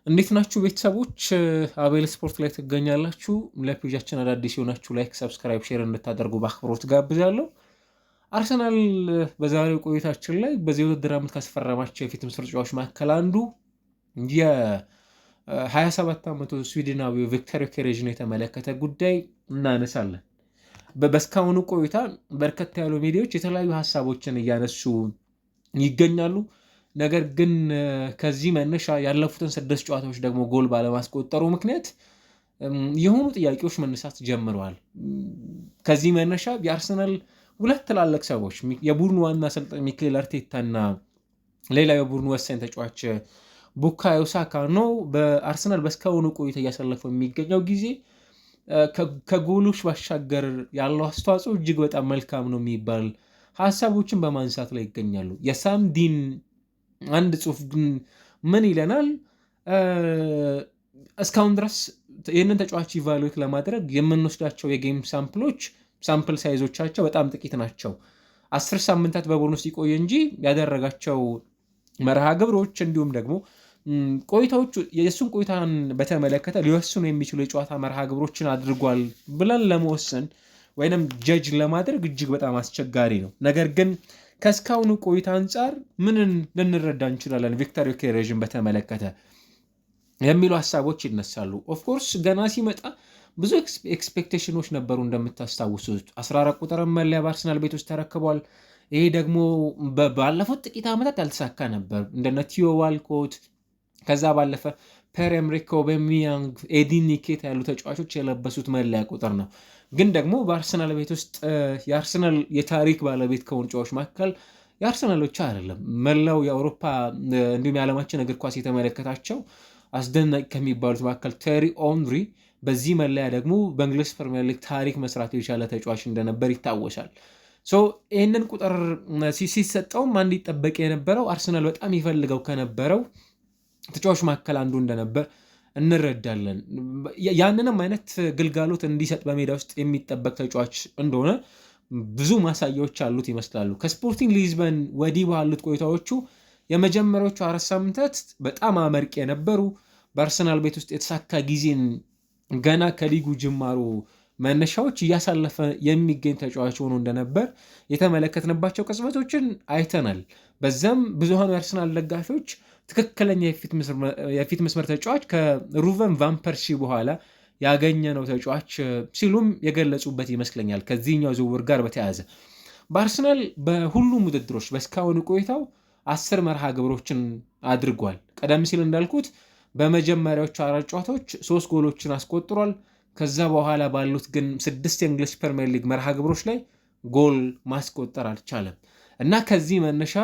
እንዴት ናችሁ ቤተሰቦች? አቤል ስፖርት ላይ ትገኛላችሁ። ለፔጃችን አዳዲስ የሆናችሁ ላይክ፣ ሰብስክራይብ፣ ሼር እንድታደርጉ በአክብሮት ጋብዛለሁ። አርሰናል በዛሬው ቆይታችን ላይ በዚህ ውድድር ዓመት ካስፈረማቸው የፊት መስመር ተጫዋቾች መካከል አንዱ የ27 ዓመቱ ስዊድናዊው ቪክተር ዮኬሬዥን የተመለከተ ጉዳይ እናነሳለን። በእስካሁኑ ቆይታ በርከት ያሉ ሚዲያዎች የተለያዩ ሀሳቦችን እያነሱ ይገኛሉ። ነገር ግን ከዚህ መነሻ ያለፉትን 6 ጨዋታዎች ደግሞ ጎል ባለማስቆጠሩ ምክንያት የሆኑ ጥያቄዎች መነሳት ጀምረዋል። ከዚህ መነሻ የአርሰናል ሁለት ትላልቅ ሰዎች የቡድኑ ዋና አሰልጣኝ ሚኬል አርቴታና ሌላ የቡድኑ ወሳኝ ተጫዋች ቡካዮ ሳካ ነው በአርሰናል በእስካሁኑ ቆይታ እያሳለፈው የሚገኘው ጊዜ ከጎሎች ባሻገር ያለው አስተዋጽኦ እጅግ በጣም መልካም ነው የሚባል ሀሳቦችን በማንሳት ላይ ይገኛሉ። የሳምዲን አንድ ጽሁፍ ግን ምን ይለናል? እስካሁን ድረስ ይህንን ተጫዋች ኢቫሉዌት ለማድረግ የምንወስዳቸው የጌም ሳምፕል ሳይዞቻቸው በጣም ጥቂት ናቸው። 10 ሳምንታት በቡድን ውስጥ ይቆይ እንጂ ያደረጋቸው መርሃ ግብሮች እንዲሁም ደግሞ ቆይታዎቹ የእሱን ቆይታን በተመለከተ ሊወስኑ የሚችሉ የጨዋታ መርሃ ግብሮችን አድርጓል ብለን ለመወሰን ወይንም ጀጅ ለማድረግ እጅግ በጣም አስቸጋሪ ነው። ነገር ግን ከእስካሁኑ ቆይታ አንጻር ምንን ልንረዳ እንችላለን ቪክተር ዮኬሬዥን በተመለከተ የሚሉ ሀሳቦች ይነሳሉ። ኦፍኮርስ ገና ሲመጣ ብዙ ኤክስፔክቴሽኖች ነበሩ። እንደምታስታውሱት 14 ቁጥር መለያ በአርሰናል ቤት ውስጥ ተረክቧል። ይሄ ደግሞ ባለፉት ጥቂት ዓመታት ያልተሳካ ነበር። እንደነ ቲዮ ዋልኮት ከዛ ባለፈ ፒየር ኤምሪክ ኦባሜያንግ፣ ኤዲን ኒኬታ ያሉ ተጫዋቾች የለበሱት መለያ ቁጥር ነው። ግን ደግሞ በአርሰናል ቤት ውስጥ የአርሰናል የታሪክ ባለቤት ከሆኑ ተጫዋቾች መካከል የአርሰናል ብቻ አይደለም መላው የአውሮፓ እንዲሁም የዓለማችን እግር ኳስ የተመለከታቸው አስደናቂ ከሚባሉት መካከል ቴሪ ኦንሪ በዚህ መለያ ደግሞ በእንግሊዝ ፕሪሚየር ሊግ ታሪክ መስራት የቻለ ተጫዋች እንደነበር ይታወሳል። ይህንን ቁጥር ሲሰጠውም አንድ ይጠበቅ የነበረው አርሰናል በጣም ይፈልገው ከነበረው ተጫዋች መካከል አንዱ እንደነበር እንረዳለን። ያንንም አይነት ግልጋሎት እንዲሰጥ በሜዳ ውስጥ የሚጠበቅ ተጫዋች እንደሆነ ብዙ ማሳያዎች አሉት ይመስላሉ። ከስፖርቲንግ ሊዝበን ወዲህ ባሉት ቆይታዎቹ የመጀመሪያዎቹ 4 ሳምንታት በጣም አመርቂ የነበሩ በአርሰናል ቤት ውስጥ የተሳካ ጊዜን ገና ከሊጉ ጅማሩ መነሻዎች እያሳለፈ የሚገኝ ተጫዋች ሆኖ እንደነበር የተመለከትንባቸው ቅጽበቶችን አይተናል። በዛም ብዙሃኑ የአርሰናል ደጋፊዎች ትክክለኛ የፊት መስመር ተጫዋች ከሩቨን ቫን ፐርሲ በኋላ ያገኘ ነው ተጫዋች ሲሉም የገለጹበት ይመስለኛል። ከዚህኛው ዝውውር ጋር በተያያዘ በአርሰናል በሁሉም ውድድሮች በእስካሁኑ ቆይታው 10 መርሃ ግብሮችን አድርጓል። ቀደም ሲል እንዳልኩት በመጀመሪያዎቹ 4 ጨዋታዎች 3 ጎሎችን አስቆጥሯል። ከዛ በኋላ ባሉት ግን 6 የእንግሊዝ ፕሪሚየር ሊግ መርሃ ግብሮች ላይ ጎል ማስቆጠር አልቻለም እና ከዚህ መነሻ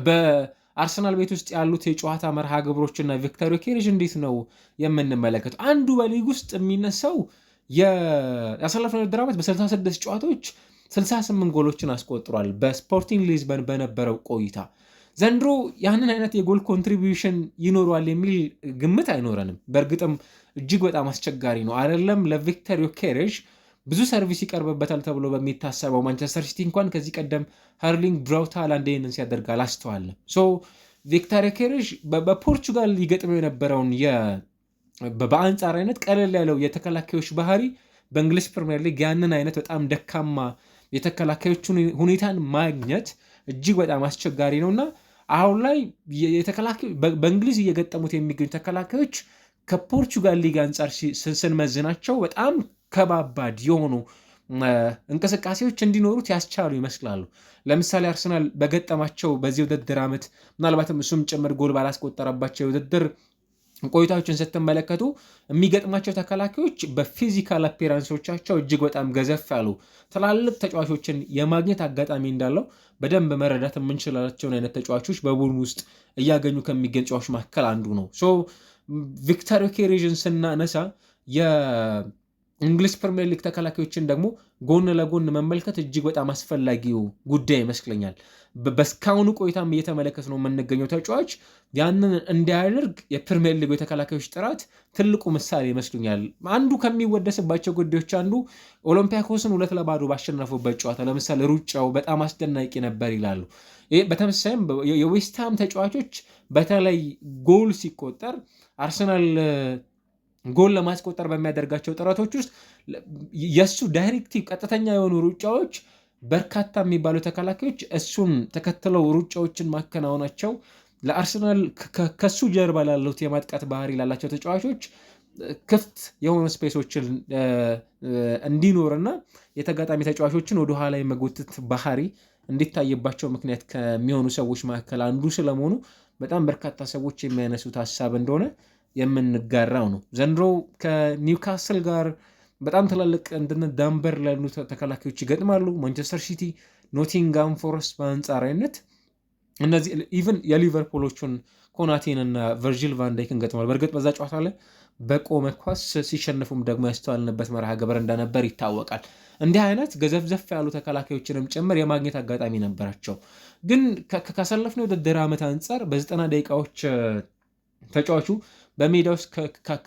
በአርሰናል ቤት ውስጥ ያሉት የጨዋታ መርሃ ግብሮችና ቪክተር ዮኬሬዥ እንዴት ነው የምንመለከተው? አንዱ በሊግ ውስጥ የሚነሳው ያሳለፍነው ውድድር ዓመት በ66 ጨዋታዎች 68 ጎሎችን አስቆጥሯል በስፖርቲንግ ሊዝበን በነበረው ቆይታ። ዘንድሮ ያንን አይነት የጎል ኮንትሪቢዩሽን ይኖረዋል የሚል ግምት አይኖረንም። በእርግጥም እጅግ በጣም አስቸጋሪ ነው። አይደለም ለቪክተር ዮኬሬዥ ብዙ ሰርቪስ ይቀርብበታል ተብሎ በሚታሰበው ማንቸስተር ሲቲ እንኳን ከዚህ ቀደም ሃርሊንግ ብራውት ሃላንድ ይህንን ሲያደርግ አላስተዋልም። ቪክተር ዮኬሬዥ በፖርቹጋል ሊገጥመው የነበረውን በአንጻራዊነት ቀለል ያለው የተከላካዮች ባህሪ በእንግሊዝ ፕሪሚየር ሊግ ያንን አይነት በጣም ደካማ የተከላካዮችን ሁኔታን ማግኘት እጅግ በጣም አስቸጋሪ ነውና አሁን ላይ በእንግሊዝ እየገጠሙት የሚገኙ ተከላካዮች ከፖርቹጋል ሊግ አንጻር ስንመዝናቸው በጣም ከባባድ የሆኑ እንቅስቃሴዎች እንዲኖሩት ያስቻሉ ይመስላሉ። ለምሳሌ አርሰናል በገጠማቸው በዚህ ውድድር ዓመት ምናልባትም እሱም ጭምር ጎል ባላስቆጠረባቸው የውድድር ቆይታዎችን ስትመለከቱ የሚገጥማቸው ተከላካዮች በፊዚካል አፒራንሶቻቸው እጅግ በጣም ገዘፍ ያሉ ትላልቅ ተጫዋቾችን የማግኘት አጋጣሚ እንዳለው በደንብ መረዳት የምንችላቸውን አይነት ተጫዋቾች በቡድን ውስጥ እያገኙ ከሚገኝ ተጫዋቾች መካከል አንዱ ነው። ቪክተር ዮኬሬዥን ስናነሳ የእንግሊዝ ፕሪሚየር ሊግ ተከላካዮችን ደግሞ ጎን ለጎን መመልከት እጅግ በጣም አስፈላጊው ጉዳይ ይመስለኛል። በስካሁኑ ቆይታም እየተመለከት ነው የምንገኘው ተጫዋች ያንን እንዲያደርግ የፕሪሚየር ሊግ የተከላካዮች ጥራት ትልቁ ምሳሌ ይመስሉኛል። አንዱ ከሚወደስባቸው ጉዳዮች አንዱ ኦሎምፒያኮስን 2-0 ባሸነፉበት ጨዋታ ለምሳሌ ሩጫው በጣም አስደናቂ ነበር ይላሉ። በተመሳሳይም የዌስትሃም ተጫዋቾች በተለይ ጎል ሲቆጠር አርሰናል ጎል ለማስቆጠር በሚያደርጋቸው ጥረቶች ውስጥ የእሱ ዳይሬክቲቭ ቀጥተኛ የሆኑ ሩጫዎች በርካታ የሚባሉ ተከላካዮች እሱን ተከትለው ሩጫዎችን ማከናወናቸው ለአርሰናል ከሱ ጀርባ ላሉት የማጥቃት ባህሪ ላላቸው ተጫዋቾች ክፍት የሆኑ ስፔሶችን እንዲኖርና የተጋጣሚ ተጫዋቾችን ወደ ኋላ የመጎተት ባህሪ እንዲታይባቸው ምክንያት ከሚሆኑ ሰዎች መካከል አንዱ ስለመሆኑ በጣም በርካታ ሰዎች የሚያነሱት ሀሳብ እንደሆነ የምንጋራው ነው። ዘንድሮ ከኒውካስል ጋር በጣም ትላልቅ እንደነ ዳንበር ላሉ ተከላካዮች ይገጥማሉ። ማንቸስተር ሲቲ፣ ኖቲንጋም ፎረስት በአንጻራዊነት እነዚህ ኢቨን የሊቨርፑሎቹን ኮናቴን እና ቨርጂል ቫንዳይክን ገጥሟል። በእርግጥ በዛ ጨዋታ ላይ በቆመ ኳስ ሲሸንፉም ደግሞ ያስተዋልንበት መርሃ ግብር እንደነበር ይታወቃል። እንዲህ አይነት ገዘፍዘፍ ያሉ ተከላካዮችንም ጭምር የማግኘት አጋጣሚ ነበራቸው። ግን ካሳለፍነው የውድድር ዓመት አንጻር በ90 ደቂቃዎች ተጫዋቹ በሜዳ ውስጥ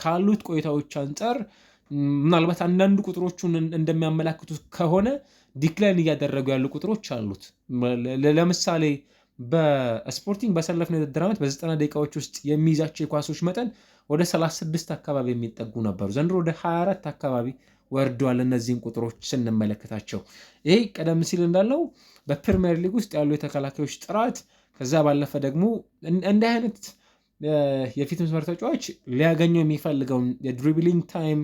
ካሉት ቆይታዎች አንጻር ምናልባት አንዳንድ ቁጥሮቹን እንደሚያመላክቱት ከሆነ ዲክላይን እያደረጉ ያሉ ቁጥሮች አሉት። ለምሳሌ በስፖርቲንግ ባሳለፍነው የውድድር ዓመት በ90 ደቂቃዎች ውስጥ የሚይዛቸው የኳሶች መጠን ወደ 36 አካባቢ የሚጠጉ ነበሩ። ዘንድሮ ወደ 24 አካባቢ ወርደዋል። እነዚህን ቁጥሮች ስንመለከታቸው ይሄ ቀደም ሲል እንዳለው በፕሪሚየር ሊግ ውስጥ ያሉ የተከላካዮች ጥራት፣ ከዛ ባለፈ ደግሞ እንዲህ አይነት የፊት መስመር ተጫዋች ሊያገኘው የሚፈልገውን የድሪብሊንግ ታይም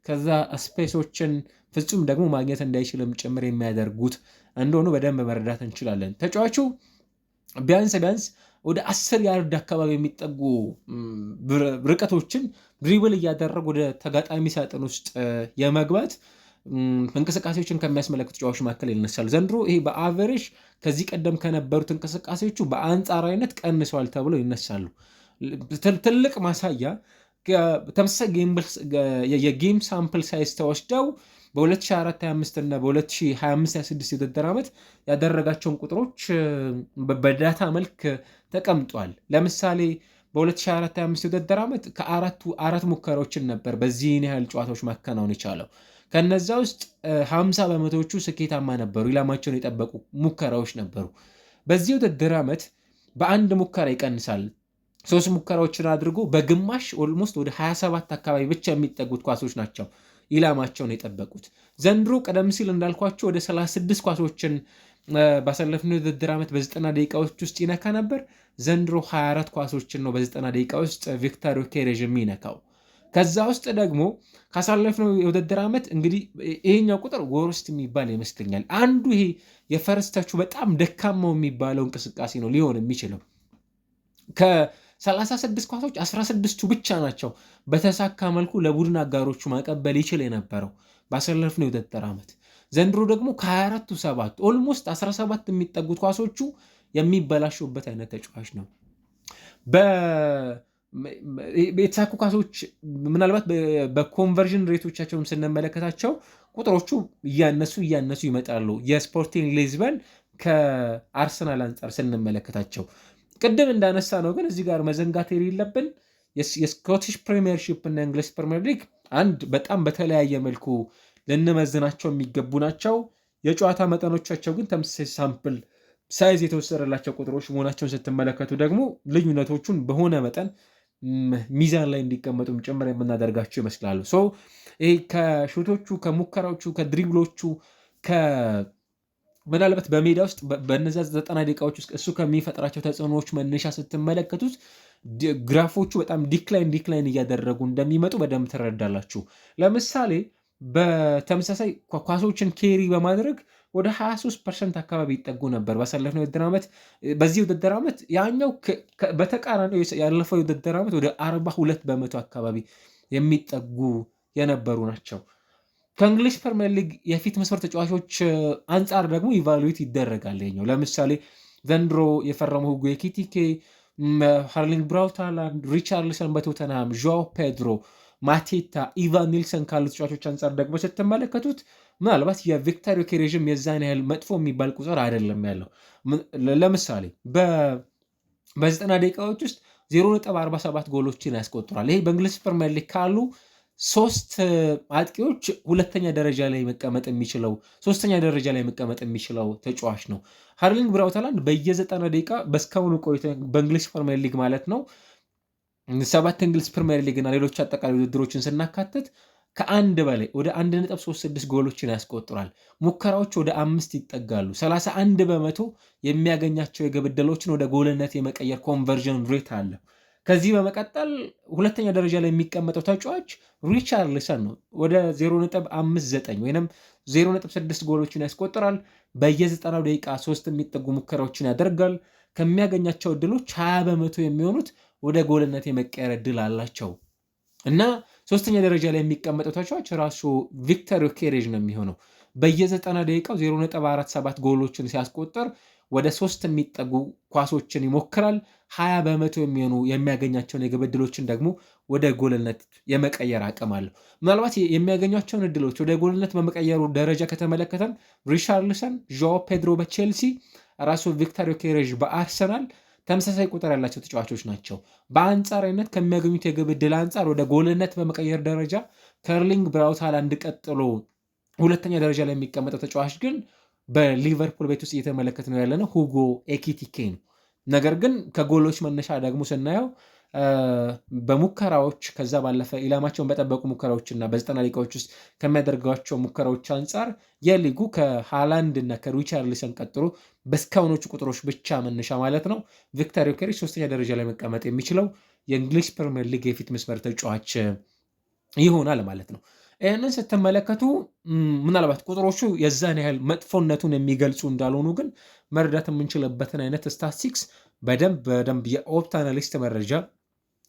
ከዛ ስፔሶችን ፍጹም ደግሞ ማግኘት እንዳይችልም ጭምር የሚያደርጉት እንደሆኑ በደንብ መረዳት እንችላለን። ተጫዋቹ ቢያንስ ወደ 10 ያርድ አካባቢ የሚጠጉ ርቀቶችን ድሪብል እያደረጉ ወደ ተጋጣሚ ሳጥን ውስጥ የመግባት እንቅስቃሴዎችን ከሚያስመለክቱ ተጫዋቾች መካከል ይነሳል። ዘንድሮ ይሄ በአቨሬጅ ከዚህ ቀደም ከነበሩት እንቅስቃሴዎቹ በአንጻራዊነት ቀንሰዋል ተብለው ይነሳሉ። ትልቅ ማሳያ ተመሳሳይ የጌም ሳምፕል ሳይዝ ተወስደው በ2024/25 እና በ2025/26 የውድድር ዓመት ያደረጋቸውን ቁጥሮች በዳታ መልክ ተቀምጧል። ለምሳሌ በ2024/25 የውድድር ዓመት ከአራት ሙከራዎችን ነበር በዚህን ያህል ጨዋታዎች ማከናወን የቻለው። ከነዛ ውስጥ 50 በመቶዎቹ ስኬታማ ነበሩ፣ ኢላማቸውን የጠበቁ ሙከራዎች ነበሩ። በዚህ የውድድር ዓመት በአንድ ሙከራ ይቀንሳል። 3 ሙከራዎችን አድርጎ በግማሽ ኦልሞስት ወደ 27 አካባቢ ብቻ የሚጠጉት ኳሶች ናቸው ኢላማቸውን የጠበቁት። ዘንድሮ ቀደም ሲል እንዳልኳቸው ወደ 36 ኳሶችን ባሳለፍነው የውድድር ዓመት በ90 ደቂቃዎች ውስጥ ይነካ ነበር። ዘንድሮ 24 ኳሶችን ነው በ90 ደቂቃ ውስጥ ቪክቶር ዮኬሬዥ የሚነካው። ከዛ ውስጥ ደግሞ ካሳለፍነው የውድድር ዓመት እንግዲህ ይሄኛው ቁጥር ወርስት የሚባል ይመስለኛል። አንዱ ይሄ የፈረስተቹ በጣም ደካማው የሚባለው እንቅስቃሴ ነው ሊሆን የሚችለው። ከ36 ኳሶች 16ቱ ብቻ ናቸው በተሳካ መልኩ ለቡድን አጋሮቹ ማቀበል ይችል የነበረው ባሳለፍነው የውድድር ዓመት። ዘንድሮ ደግሞ ከ24ቱ 7 ኦልሞስት 17 የሚጠጉት ኳሶቹ የሚበላሹበት አይነት ተጫዋች ነው። የተሳኩ ኳሶች ምናልባት በኮንቨርዥን ሬቶቻቸውን ስንመለከታቸው ቁጥሮቹ እያነሱ ይመጣሉ። የስፖርቲንግ ሊዝበን ከአርሰናል አንጻር ስንመለከታቸው ቅድም እንዳነሳ ነው። ግን እዚህ ጋር መዘንጋት የሌለብን የስኮቲሽ ፕሪሚየርሺፕ እና እንግሊዝ ፕሪሚየር ሊግ አንድ በጣም በተለያየ መልኩ ልንመዝናቸው የሚገቡ ናቸው። የጨዋታ መጠኖቻቸው ግን ተመሳሳይ ሳምፕል ሳይዝ የተወሰደላቸው ቁጥሮች መሆናቸውን ስትመለከቱ ደግሞ ልዩነቶቹን በሆነ መጠን ሚዛን ላይ እንዲቀመጡም ጭምር የምናደርጋቸው ይመስላሉ። ይህ ከሾቶቹ፣ ከሙከራዎቹ፣ ከድሪብሎቹ ምናልባት በሜዳ ውስጥ በነዛ 90 ደቂቃዎች ውስጥ እሱ ከሚፈጥራቸው ተጽዕኖዎች መነሻ ስትመለከቱት ግራፎቹ በጣም ዲክላይን እያደረጉ እንደሚመጡ በደንብ ትረዳላችሁ። ለምሳሌ በተመሳሳይ ኳሶችን ኬሪ በማድረግ ወደ 23% አካባቢ ይጠጉ ነበር ባሳለፍነው የውድድር ዓመት። በዚህ የውድድር ዓመት ያኛው በተቃራኒው ያለፈው የውድድር ዓመት ወደ 42 በመቶ አካባቢ የሚጠጉ የነበሩ ናቸው። ከእንግሊዝ ፕሪሚየር ሊግ የፊት መስመር ተጫዋቾች አንጻር ደግሞ ኢቫሉዌት ይደረጋል። ይኸኛው ለምሳሌ ዘንድሮ የፈረመው ሁጎ ኤኪቲኬ፣ ሃርሊንግ ብራውት ሃላንድ፣ ሪቻርልሰን በቶተንሃም፣ ዦአው ፔድሮ፣ ማቴታ፣ ኢቫን ኒልሰን ካሉ ተጫዋቾች አንጻር ደግሞ ስትመለከቱት ምናልባት የቪክቶር ዮኬሬዥም የዛን ያህል መጥፎ የሚባል ቁጥር አይደለም ያለው። ለምሳሌ በ90 ደቂቃዎች ውስጥ 0.47 ጎሎችን ያስቆጥሯል። ይሄ በእንግሊዝ ፕሪሚየር ሊግ ካሉ 3 አጥቂዎች ሁለተኛ ደረጃ ላይ መቀመጥ የሚችለው ሶስተኛ ደረጃ ላይ መቀመጥ የሚችለው ተጫዋች ነው። ሃርሊንግ ብራውት ሃላንድ በየ90 ደቂቃ በእስካሁኑ ቆይታ በእንግሊዝ ፕሪሚየር ሊግ ማለት ነው 7 እንግሊዝ ፕሪሚየር ሊግ እና ሌሎች አጠቃላይ ውድድሮችን ስናካትት ከአንድ በላይ ወደ 1.36 ጎሎችን ያስቆጥራል። ሙከራዎች ወደ 5 ይጠጋሉ። 31 በመቶ የሚያገኛቸው የግብ ዕድሎችን ወደ ጎልነት የመቀየር ኮንቨርዥን ሬት አለ። ከዚህ በመቀጠል ሁለተኛ ደረጃ ላይ የሚቀመጠው ተጫዋች ሪቻርልሰን ነው። ወደ 0.59 ወይም 0.6 ጎሎችን ያስቆጥራል። በየ90 ደቂቃ 3 የሚጠጉ ሙከራዎችን ያደርጋል። ከሚያገኛቸው ዕድሎች 20 በመቶ የሚሆኑት ወደ ጎልነት የመቀየር ዕድል አላቸው እና ሶስተኛ ደረጃ ላይ የሚቀመጠው ተጫዋች ራሱ ቪክተር ዮኬሬዥ ነው የሚሆነው። በየ90 ደቂቃው 0.47 ጎሎችን ሲያስቆጠር ወደ 3 የሚጠጉ ኳሶችን ይሞክራል። 20 በመቶ የሚሆኑ የሚያገኛቸውን የግብ ዕድሎችን ደግሞ ወደ ጎልነት የመቀየር አቅም አለው። ምናልባት የሚያገኛቸውን ዕድሎች ወደ ጎልነት በመቀየሩ ደረጃ ከተመለከተን ሪቻርልሰን፣ ዣኦ ፔድሮ በቼልሲ፣ ራሱ ቪክተር ዮኬሬዥ በአርሰናል ተመሳሳይ ቁጥር ያላቸው ተጫዋቾች ናቸው። በአንጻራዊነት ከሚያገኙት የግብ ዕድል አንጻር ወደ ጎልነት በመቀየር ደረጃ ከርሊንግ ብራውት ሃላንድ ቀጥሎ ሁለተኛ ደረጃ ላይ የሚቀመጠው ተጫዋች ግን በሊቨርፑል ቤት ውስጥ እየተመለከት ነው ያለነው ሁጎ ኤኪቲኬ ነው። ነገር ግን ከጎሎች መነሻ ደግሞ ስናየው በሙከራዎች ከዛ ባለፈ ኢላማቸውን በጠበቁ ሙከራዎችና በ90 ደቂቃዎች ውስጥ ከሚያደርጓቸው ሙከራዎች አንጻር የሊጉ ከሃላንድ እና ከሪቻርልሰን ቀጥሎ በእስካሁኖቹ ቁጥሮች ብቻ መነሻ ማለት ነው ቪክተር ዮኬሬዥ ሶስተኛ ደረጃ ላይ መቀመጥ የሚችለው የእንግሊዝ ፕሪሚየር ሊግ የፊት መስመር ተጫዋች ይሆናል ማለት ነው። ይህንን ስትመለከቱ ምናልባት ቁጥሮቹ የዛን ያህል መጥፎነቱን የሚገልጹ እንዳልሆኑ ግን መረዳት የምንችልበትን አይነት ስታቲስቲክስ በደንብ የኦፕታ አናሊስት መረጃ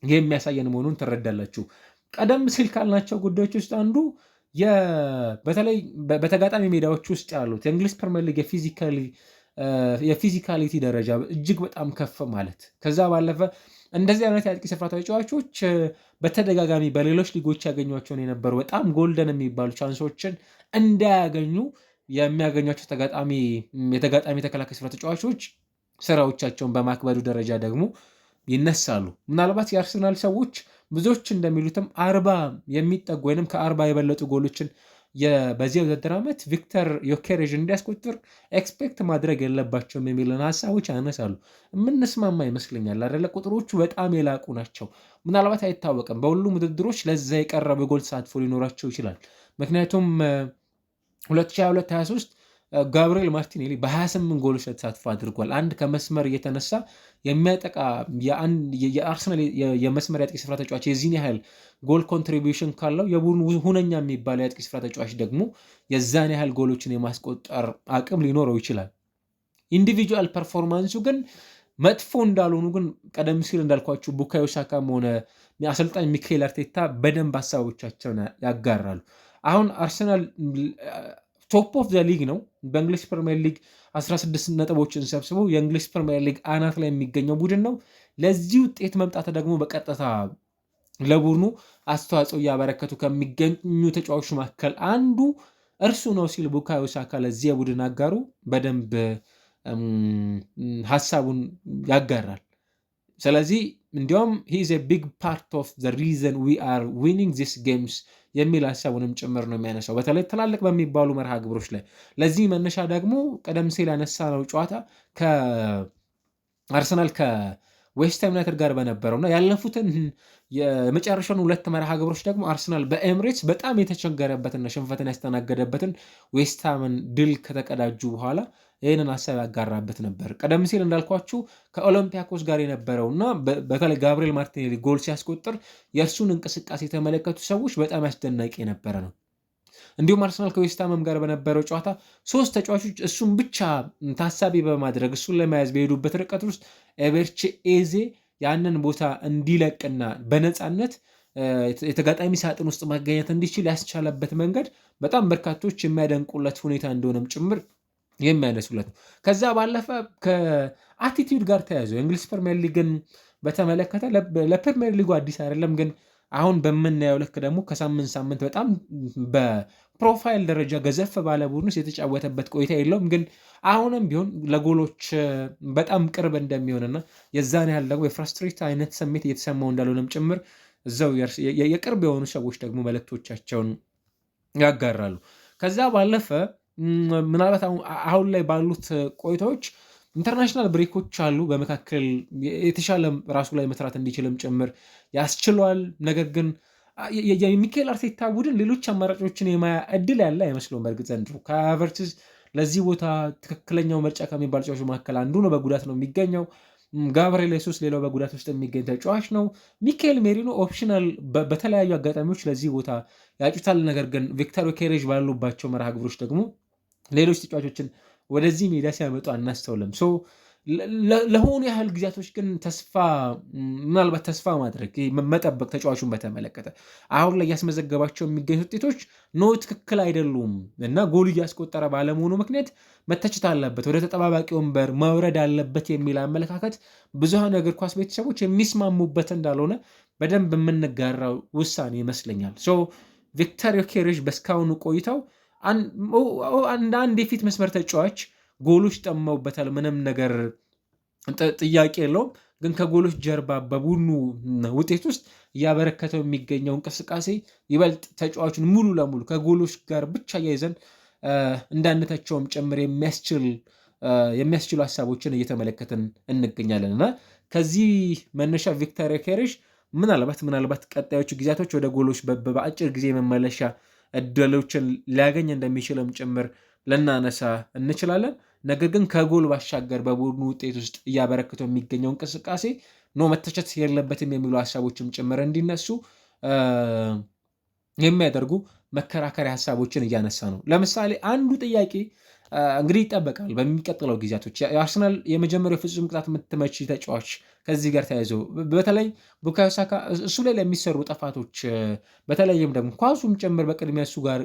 የሚያሳየን መሆኑን ትረዳላችሁ። ቀደም ሲል ካልናቸው ጉዳዮች ውስጥ አንዱ በተለይ በተጋጣሚ ሜዳዎች ውስጥ ያሉት የእንግሊዝ ፕሪሚየር ሊግ የፊዚካሊቲ ደረጃ እጅግ በጣም ከፍ ማለት ከዛ ባለፈ እንደዚህ አይነት የአጥቂ ስፍራ ተጫዋቾች በተደጋጋሚ በሌሎች ሊጎች ያገኟቸውን የነበሩ በጣም ጎልደን የሚባሉ ቻንሶችን እንዳያገኙ የሚያገኟቸው የተጋጣሚ ተከላካይ ስፍራ ተጫዋቾች ስራዎቻቸውን በማክበዱ ደረጃ ደግሞ ይነሳሉ። ምናልባት የአርሰናል ሰዎች ብዙዎች እንደሚሉትም 40 የሚጠጉ ወይም ከ40 የበለጡ ጎሎችን በዚህ ውድድር ዓመት ቪክተር ዮኬሬዥ እንዲያስቆጥር ኤክስፔክት ማድረግ የለባቸውም የሚልን ሀሳቦች ያነሳሉ። የምንስማማ ይመስለኛል አይደለ? ቁጥሮቹ በጣም የላቁ ናቸው። ምናልባት አይታወቅም፣ በሁሉም ውድድሮች ለዛ የቀረበ የጎል ተሳትፎ ሊኖራቸው ይችላል። ምክንያቱም 2022/23 ጋብሪኤል ማርቲኔሊ በ28 ጎሎች ተሳትፎ አድርጓል። አንድ ከመስመር እየተነሳ የሚያጠቃ የአርሰናል የመስመር የአጥቂ ስፍራ ተጫዋች የዚህን ያህል ጎል ኮንትሪቢዩሽን ካለው የቡድኑ ሁነኛ የሚባለው የአጥቂ ስፍራ ተጫዋች ደግሞ የዛን ያህል ጎሎችን የማስቆጠር አቅም ሊኖረው ይችላል። ኢንዲቪጁዋል ፐርፎርማንሱ ግን መጥፎ እንዳልሆኑ ግን ቀደም ሲል እንዳልኳችሁ ቡካዮ ሳካም ሆነ አሰልጣኝ ሚካኤል አርቴታ በደንብ ሀሳቦቻቸውን ያጋራሉ። አሁን አርሰናል ቶፕ ኦፍ ዘ ሊግ ነው። በእንግሊዝ ፕሪሚየር ሊግ 16 ነጥቦችን ሰብስቦ የእንግሊዝ ፕሪሚየር ሊግ አናት ላይ የሚገኘው ቡድን ነው። ለዚህ ውጤት መምጣት ደግሞ በቀጥታ ለቡድኑ አስተዋጽኦ እያበረከቱ ከሚገኙ ተጫዋቾች መካከል አንዱ እርሱ ነው ሲል ቡካዮ ሳካ ለዚህ የቡድን አጋሩ በደንብ ሀሳቡን ያጋራል። ስለዚህ እንዲያውም he is a big part of the reason we are winning these games የሚል ሀሳቡንም ጭምር ነው የሚያነሳው በተለይ ትላልቅ በሚባሉ መርሃ ግብሮች ላይ። ለዚህ መነሻ ደግሞ ቀደም ሲል ያነሳነው ጨዋታ ከአርሰናል ከዌስትሃም ዩናይትድ ጋር በነበረውና ያለፉትን የመጨረሻውን 2 መርሃ ግብሮች ደግሞ አርሰናል በኤምሬትስ በጣም የተቸገረበትና ሽንፈትን ያስተናገደበትን ዌስትሃምን ድል ከተቀዳጁ በኋላ ይህንን ሀሳብ ያጋራበት ነበር። ቀደም ሲል እንዳልኳችሁ ከኦሎምፒያኮስ ጋር የነበረውና በተለይ ጋብሪኤል ማርቲኔሊ ጎል ሲያስቆጥር የእርሱን እንቅስቃሴ የተመለከቱ ሰዎች በጣም ያስደናቂ የነበረ ነው። እንዲሁም አርሰናል ከዌስትሃም ጋር በነበረው ጨዋታ 3 ተጫዋቾች እሱን ብቻ ታሳቢ በማድረግ እሱን ለመያዝ በሄዱበት ርቀት ውስጥ ኤቤርቺ ኤዜ ያንን ቦታ እንዲለቅና በነፃነት የተጋጣሚ ሳጥን ውስጥ ማገኘት እንዲችል ያስቻለበት መንገድ በጣም በርካቶች የሚያደንቁለት ሁኔታ እንደሆነም ጭምር የሚያነሱለት ነው። ከዛ ባለፈ ከአቲቲዩድ ጋር ተያይዞ የእንግሊዝ ፕሪሚየር ሊግን በተመለከተ ለፕሪሚየር ሊጉ አዲስ አይደለም፣ ግን አሁን በምናየው ልክ ደግሞ ከሳምንት ሳምንት በጣም በፕሮፋይል ደረጃ ገዘፍ ባለ ቡድን ውስጥ የተጫወተበት ቆይታ የለውም። ግን አሁንም ቢሆን ለጎሎች በጣም ቅርብ እንደሚሆንና የዛን ያህል ደግሞ የፍራስትሬት አይነት ስሜት እየተሰማው እንዳልሆነም ጭምር እዛው የቅርብ የሆኑ ሰዎች ደግሞ መልእክቶቻቸውን ያጋራሉ። ከዛ ባለፈ ምናልባት አሁን ላይ ባሉት ቆይታዎች ኢንተርናሽናል ብሬኮች አሉ። በመካከል የተሻለ ራሱ ላይ መስራት እንዲችልም ጭምር ያስችሏል። ነገር ግን የሚካኤል አርቴታ ቡድን ሌሎች አማራጮችን የማያ እድል ያለ አይመስለውም። በእርግጥ ዘንድሮ ከሀቨርትዝ ለዚህ ቦታ ትክክለኛው ምርጫ ከሚባል ተጫዋቾች መካከል አንዱ ነው። በጉዳት ነው የሚገኘው። ጋብርኤል ሱስ ሌላው በጉዳት ውስጥ የሚገኝ ተጫዋች ነው። ሚካኤል ሜሪኖ ኦፕሽናል በተለያዩ አጋጣሚዎች ለዚህ ቦታ ያጩታል። ነገር ግን ቪክተር ዮኬሬዥ ባሉባቸው መርሃ ግብሮች ደግሞ ሌሎች ተጫዋቾችን ወደዚህ ሜዳ ሲያመጡ አናስተውልም። ለሆኑ ያህል ጊዜያቶች ግን ምናልባት ተስፋ ማድረግ መጠበቅ ተጫዋቹን በተመለከተ አሁን ላይ እያስመዘገባቸው የሚገኙ ውጤቶች ትክክል አይደሉም እና ጎል እያስቆጠረ ባለመሆኑ ምክንያት መተቸት አለበት፣ ወደ ተጠባባቂ ወንበር መውረድ አለበት የሚል አመለካከት ብዙሃን እግር ኳስ ቤተሰቦች የሚስማሙበት እንዳልሆነ በደንብ የምንጋራው ውሳኔ ይመስለኛል። ቪክተር ዮኬሬዥ በስካሁኑ ቆይታው አንድ የፊት መስመር ተጫዋች ጎሎች ጠመውበታል። ምንም ነገር ጥያቄ የለውም። ግን ከጎሎች ጀርባ በቡድኑ ውጤት ውስጥ እያበረከተው የሚገኘው እንቅስቃሴ ይበልጥ ተጫዋቹን ሙሉ ለሙሉ ከጎሎች ጋር ብቻ እያይዘን እንዳንተቸውም ጭምር የሚያስችሉ ሀሳቦችን እየተመለከትን እንገኛለን እና ከዚህ መነሻ ቪክተር ዮኬሬዥ ምናልባት ቀጣዮቹ ጊዜያቶች ወደ ጎሎች በአጭር ጊዜ መመለሻ እድሎችን ሊያገኝ እንደሚችልም ጭምር ልናነሳ እንችላለን። ነገር ግን ከጎል ባሻገር በቡድኑ ውጤት ውስጥ እያበረክተው የሚገኘው እንቅስቃሴ መተቸት የለበትም የሚሉ ሀሳቦችም ጭምር እንዲነሱ የሚያደርጉ መከራከሪያ ሀሳቦችን እያነሳ ነው። ለምሳሌ አንዱ ጥያቄ እንግዲህ ይጠበቃል በሚቀጥለው ጊዜያቶች የአርሰናል የመጀመሪያው ፍጹም ቅጣት ምትመቺ ተጫዋች ከዚህ ጋር ተያይዞ በተለይ ቡካዮ ሳካ እሱ ላይ ለሚሰሩ ጥፋቶች በተለይም ደግሞ ኳሱም ጭምር በቅድሚያ እሱ ጋር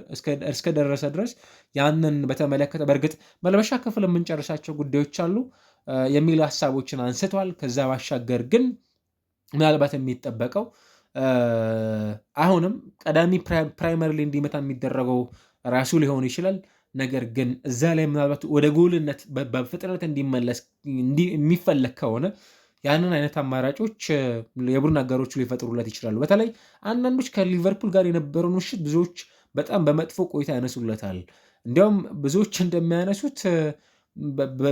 እስከደረሰ ድረስ ያንን በተመለከተ በእርግጥ መልበሻ ክፍል የምንጨርሳቸው ጉዳዮች አሉ የሚል ሀሳቦችን አንስቷል። ከዛ ባሻገር ግን ምናልባት የሚጠበቀው አሁንም ቀዳሚ ፕራይመሪ እንዲመታ የሚደረገው ራሱ ሊሆን ይችላል። ነገር ግን እዛ ላይ ምናልባት ወደ ጎልነት በፍጥነት እንዲመለስ የሚፈለግ ከሆነ ያንን አይነት አማራጮች የቡድን አጋሮቹ ሊፈጥሩለት ይችላሉ። በተለይ አንዳንዶች ከሊቨርፑል ጋር የነበረውን ምሽት ብዙዎች በጣም በመጥፎ ቆይታ ያነሱለታል። እንዲያውም ብዙዎች እንደሚያነሱት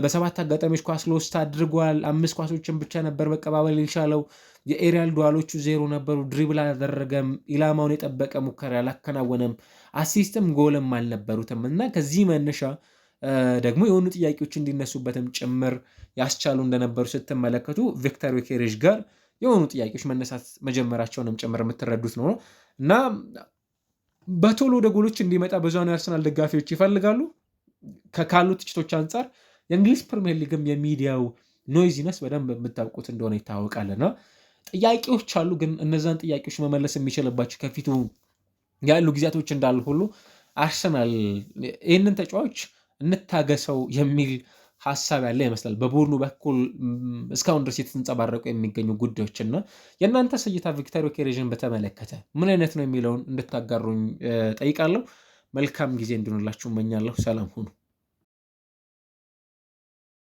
በ7 አጋጣሚዎች ኳስ ሎስት አድርጓል። 5 ኳሶችን ብቻ ነበር መቀባበል የቻለው። የኤሪያል ዱዋሎቹ 0 ነበሩ። ድሪብል አላደረገም። ኢላማውን የጠበቀ ሙከራ አላከናወነም። አሲስትም ጎልም አልነበሩትም እና ከዚህ መነሻ ደግሞ የሆኑ ጥያቄዎች እንዲነሱበትም ጭምር ያስቻሉ እንደነበሩ ስትመለከቱ ቪክተር ዮኬሬዥ ጋር የሆኑ ጥያቄዎች መነሳት መጀመራቸውንም ጭምር የምትረዱት ነው እና በቶሎ ወደ ጎሎች እንዲመጣ ብዙሃኑ የአርሰናል ደጋፊዎች ይፈልጋሉ። ካሉ ትችቶች አንጻር የእንግሊዝ ፕሪሚየር ሊግም የሚዲያው ኖይዚነስ በደንብ የምታውቁት እንደሆነ ይታወቃልና ጥያቄዎች አሉ። ግን እነዛን ጥያቄዎች መመለስ የሚችልባቸው ከፊቱ ያሉ ጊዜያቶች እንዳሉ ሁሉ አርሰናል ይህንን ተጫዋች እንታገሰው የሚል ሀሳብ ያለ ይመስላል። በቡድኑ በኩል እስካሁን ድረስ የተንጸባረቁ የሚገኙ ጉዳዮችና የእናንተ እይታ ቪክተር ዮኬሬዥን በተመለከተ ምን አይነት ነው የሚለውን እንድታጋሩኝ ጠይቃለሁ። መልካም ጊዜ እንዲሆንላችሁ እመኛለሁ። ሰላም ሁኑ።